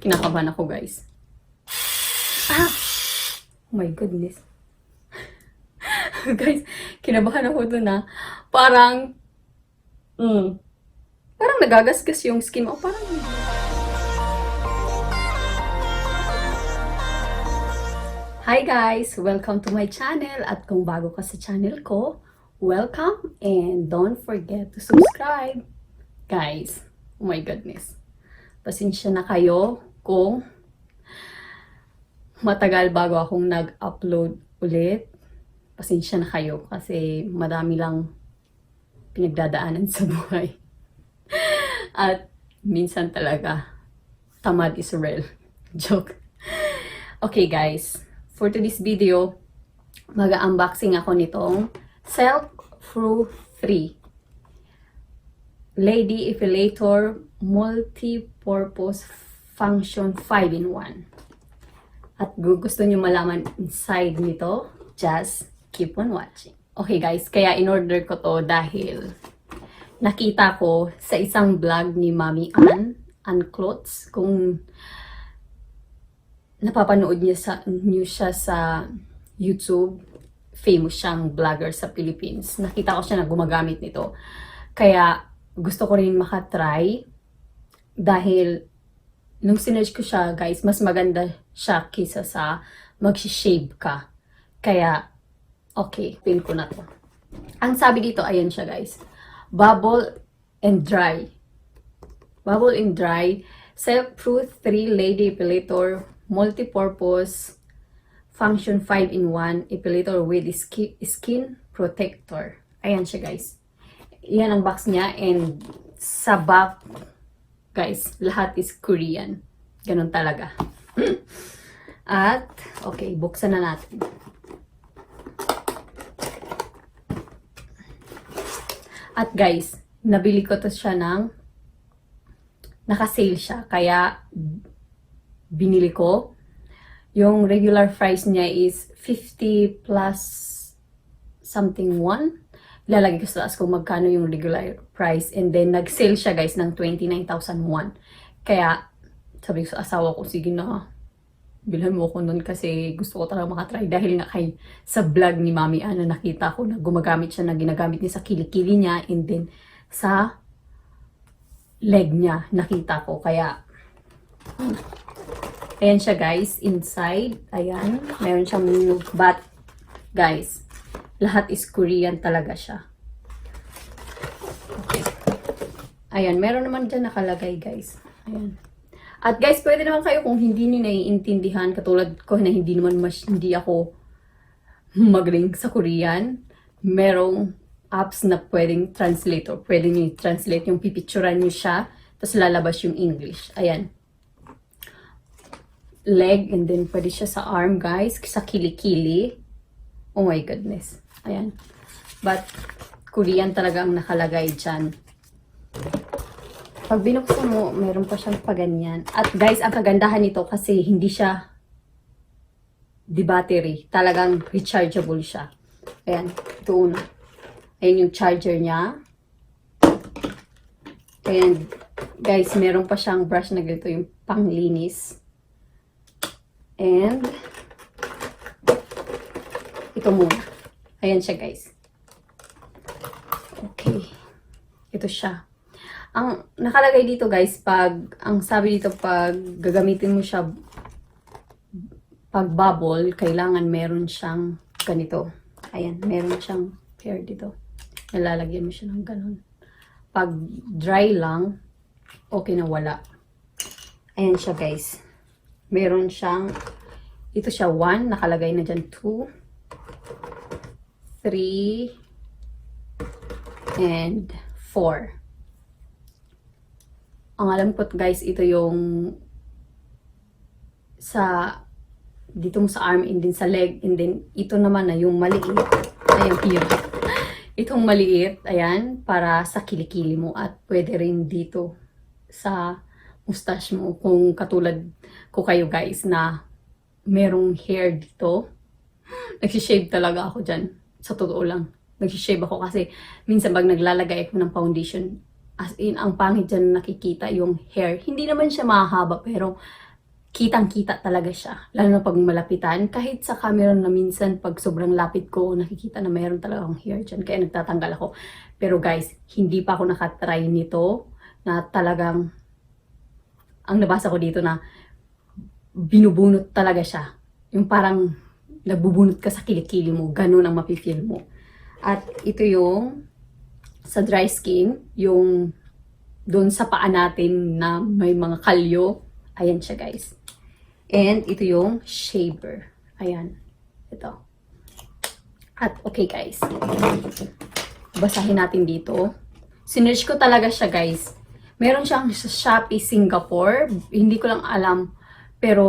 Kinakabahan ako, guys. Ah! Oh my goodness. Guys, kinabahan ako dun na parang parang nagagasgas yung skin mo. Parang Hi guys! Welcome to my channel. At kung bago ka sa channel ko, welcome and don't forget to subscribe. Guys, oh my goodness. Pasensya na kayo kung matagal bago akong nag-upload ulit. Pasensya na kayo kasi madami lang pinagdadaanan sa buhay. At minsan talaga, tamad is real. Joke. Okay guys, for today's video, mag-unboxing ako nitong SILKPRO3 Lady Epilator Multi-Purpose Function 5-in-1. At gusto nyo malaman inside nito, just keep on watching. Okay guys, kaya in-order ko to dahil nakita ko sa isang vlog ni Mami Unclothes. Kung napapanood niyo siya sa YouTube, famous siyang vlogger sa Philippines. Nakita ko siya na gumagamit nito. Kaya gusto ko rin makatry dahil nung sinerge ko siya, guys, mas maganda siya kaysa sa mag-shave ka. Kaya, okay, pin ko na to. Ang sabi dito, ayan siya, guys. Bubble and dry. Bubble and dry. SILKPRO3 Lady Epilator Multi-Purpose Function 5-in-1 Epilator with Skin Protector. Ayan siya, guys. Yan ang box niya. And sa back, guys, lahat is Korean. Ganun talaga. At, okay, buksan na natin. At guys, nabili ko to siya ng naka-sale siya. Kaya, binili ko. Yung regular price niya is 50 plus something 1. Lalagay ko sa taas kung magkano yung regular price. And then, nag-sale siya guys ng 29,001. Kaya, sabi ko sa asawa ko, sige na, bilhan mo ko nun kasi gusto ko talaga makatry. Dahil nga kay sa vlog ni Mami Ana, nakita ko na gumagamit siya, na ginagamit niya sa kilikili niya. And then, sa leg niya, nakita ko. Kaya, ayan siya guys, inside. Ayan, meron siyang bat. Guys, lahat is Korean talaga siya. Okay. Ayan, meron naman dyan nakalagay guys. Ayan. At guys, pwede naman kayo kung hindi niyo naiintindihan, katulad ko na hindi ako magaling sa Korean, merong apps na pwedeng translator. Pwede niyo i-translate yung pipicturan niyo siya, tapos lalabas yung English. Ayan. Leg, and then pwede siya sa arm guys, sa kilikili. Oh my goodness. Ayan. But, Korean talaga ang nakalagay dyan. Pag binuksan mo, meron pa siyang paganyan. At guys, ang kagandahan nito kasi hindi siya di battery. Talagang rechargeable siya. Ayan, ito una. Ayan yung charger niya. And guys, meron pa siyang brush na ganito, yung panglinis. And ito muna. Ayan siya guys. Okay. Ito siya. Ang nakalagay dito guys, ang sabi dito, pag gagamitin mo siya, pag bubble, kailangan meron siyang ganito. Ayan, meron siyang hair dito. Nalalagyan mo siya ng ganun. Pag dry lang, okay na wala. Ayan siya guys. Meron siyang, ito siya 1, nakalagay na dyan 2, 3, and 4. Ang alam ko guys, ito yung dito mo sa arm, and then sa leg, and then ito naman na yung maliit. Ayan, here. Itong maliit, ayan, para sa kilikili mo, at pwede rin dito sa mustache mo. Kung katulad ko kayo guys na merong hair dito, nagsishave talaga ako dyan. Sa totoo lang, nagsishave ako kasi minsan pag naglalagay ako ng foundation, as in, ang pangit dyan nakikita yung hair. Hindi naman siya mahaba, pero kitang-kita talaga siya. Lalo na pag malapitan. Kahit sa camera na minsan, pag sobrang lapit ko, nakikita na mayroon talagang hair dyan. Kaya nagtatanggal ako. Pero guys, hindi pa ako nakatry nito na talagang, ang nabasa ko dito na binubunot talaga siya. Yung parang nagbubunot ka sa kilikili mo. Ganun ang mapifeel mo. At ito yung sa dry skin, yung doon sa paa natin na may mga kalyo. Ayan siya guys. And ito yung shaver. Ayan. Ito. At okay guys. Basahin natin dito. Sinerch ko talaga siya guys. Meron siyang sa Shopee Singapore. Hindi ko lang alam. Pero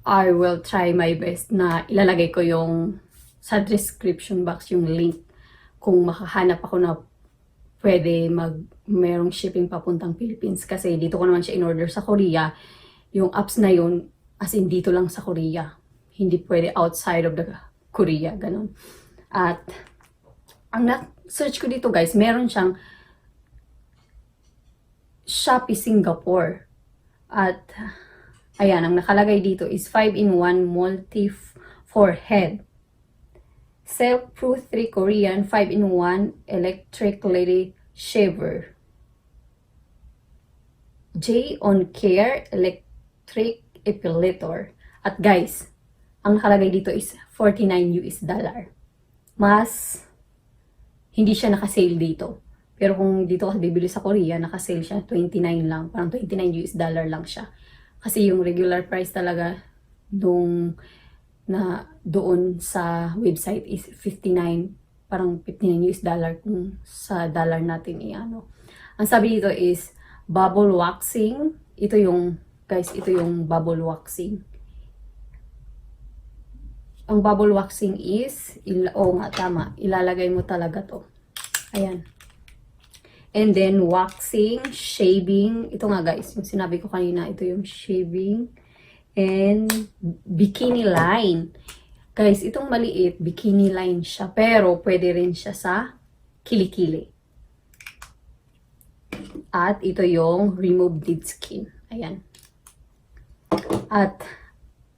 I will try my best na ilalagay ko yung sa description box yung link. Kung makahanap ako na pwede merong shipping papuntang Philippines. Kasi dito ko naman siya in-order sa Korea. Yung apps na yun, as in dito lang sa Korea. Hindi pwede outside of the Korea, ganun. At, ang na-search ko dito guys, meron siyang Shopee Singapore. At, ayan, ang nakalagay dito is 5-in-1 multi-forehead. SILKPRO3 Korean 5-in-1 Electric Lady Shaver. J on Care Electric Epilator. At guys, ang nakalagay dito is $49. Mas hindi siya nakasale dito. Pero kung dito ka bibili sa Korea, nakasale siya 29 lang. Parang $29 lang siya. Kasi yung regular price talaga nung na doon sa website is 59. Parang $59 kung sa dollar natin i-ano. Ang sabi dito is bubble waxing. Ito yung guys, ito yung bubble waxing. Ang bubble waxing is, tama, ilalagay mo talaga to. Ayan. And then, waxing, shaving. Ito nga guys, yung sinabi ko kanina, ito yung shaving. And, bikini line. Guys, itong maliit, bikini line siya. Pero, pwede rin siya sa kilikili. At, ito yung remove dead skin. Ayan. At,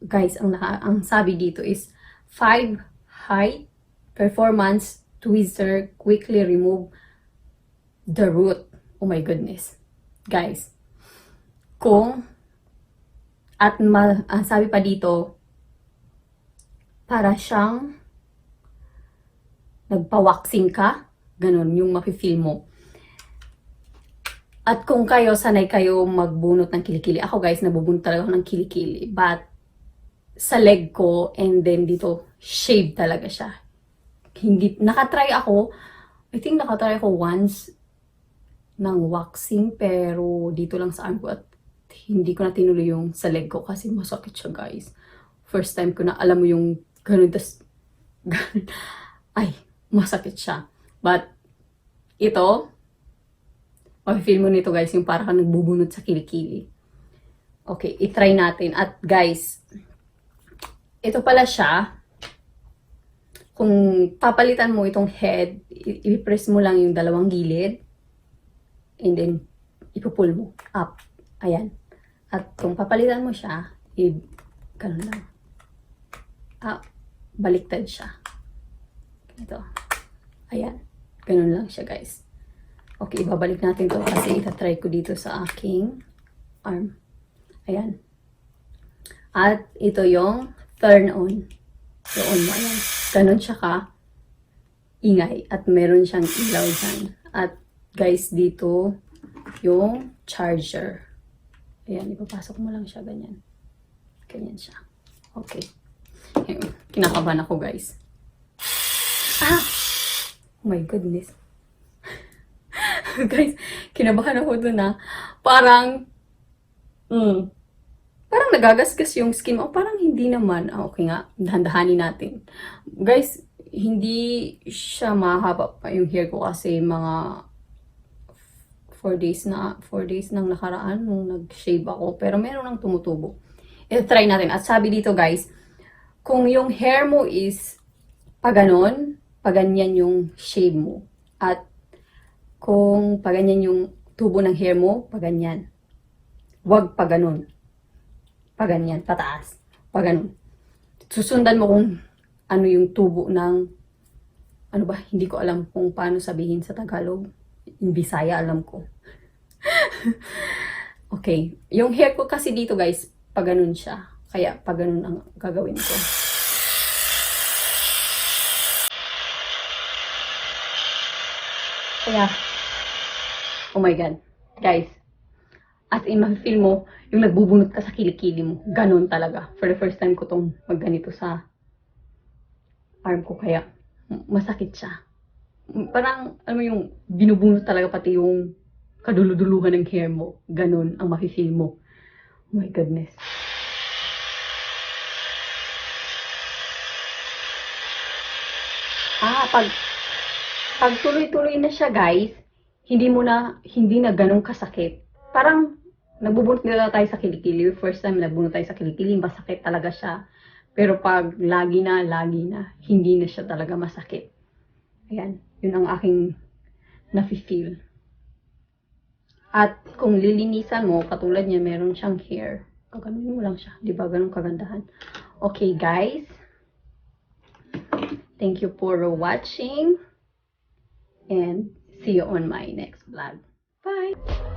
guys, ang sabi dito is 5 height performance tweezer quickly remove the root. Oh my goodness. Guys, ang sabi pa dito, para siyang nagpa-waxing ka, ganun yung mafe-feel mo. At kung sanay kayo magbunot ng kilikili. Ako guys, nabubunot talaga ako ng kilikili. But, sa leg ko, and then dito, shave talaga siya. Nakatry ako once ng waxing, pero dito lang sa arm ko at hindi ko na tinuloy yung sa leg ko kasi masakit siya guys. First time ko na alam mo yung ganun, ay, masakit siya. But, ito, ma-feel mo nito guys, yung parang nagbubunot sa kilikili. Okay, itry natin. At guys, ito pala siya. Kung papalitan mo itong head, i-press mo lang yung dalawang gilid. And then, ipupull mo up. Ayan. At kung papalitan mo siya, ganun lang. Baliktad siya. Ito. Ayan. Ganun lang siya guys. Okay, ibabalik natin to kasi itatry ko dito sa aking arm. Ayan. At ito yung turn on. Doon mo. Ayan. Ganun siya ka ingay. At meron siyang ilaw dyan. At guys, dito yung charger. Ayan, ipapasok mo lang siya ganyan. Ganyan siya. Okay. Kinakabahan ako guys. Oh my goodness. Guys, kinabahan ako dun na parang nagagasgas yung skin mo. Parang hindi naman. Okay nga, dahan-dahanin natin. Guys, hindi siya mahaba pa yung hair ko kasi mga 4 days nang nakaraan nung nag-shave ako. Pero meron nang tumutubo. Ito try natin. At sabi dito guys, kung yung hair mo is paganon, paganyan yung shave mo. At kung paganyan yung tubo ng hair mo, paganyan. Huwag paganon. Paganyan, pataas. Paganon. Susundan mo kung ano yung tubo ng, ano ba, hindi ko alam kung paano sabihin sa Tagalog. In Bisaya, alam ko. Okay. Yung hair ko kasi dito, guys, paganon siya. Kaya, paganon ang gagawin ko. Kaya, oh my God. Guys, as in, ma-feel mo, yung nagbubunot ka sa kilikili mo. Ganon talaga. For the first time ko tong magganito sa arm ko. Kaya, masakit siya. Parang, alam mo yung binubunot talaga pati yung kaduluduluhan ng hair mo. Ganon ang ma-feel mo. Oh my goodness. Pag tuloy-tuloy na siya, guys, hindi na ganun kasakit. Parang, nagbubunot na tayo sa kilikili. First time nagbunot tayo sa kilikili, masakit talaga siya. Pero pag lagi na, hindi na siya talaga masakit. Ayan, yun ang aking nafe-feel. At kung lilinisan mo, katulad niya, meron siyang hair. Kaganunin mo lang siya. Di ba ganun kagandahan? Okay, guys. Thank you for watching. And see you on my next vlog. Bye!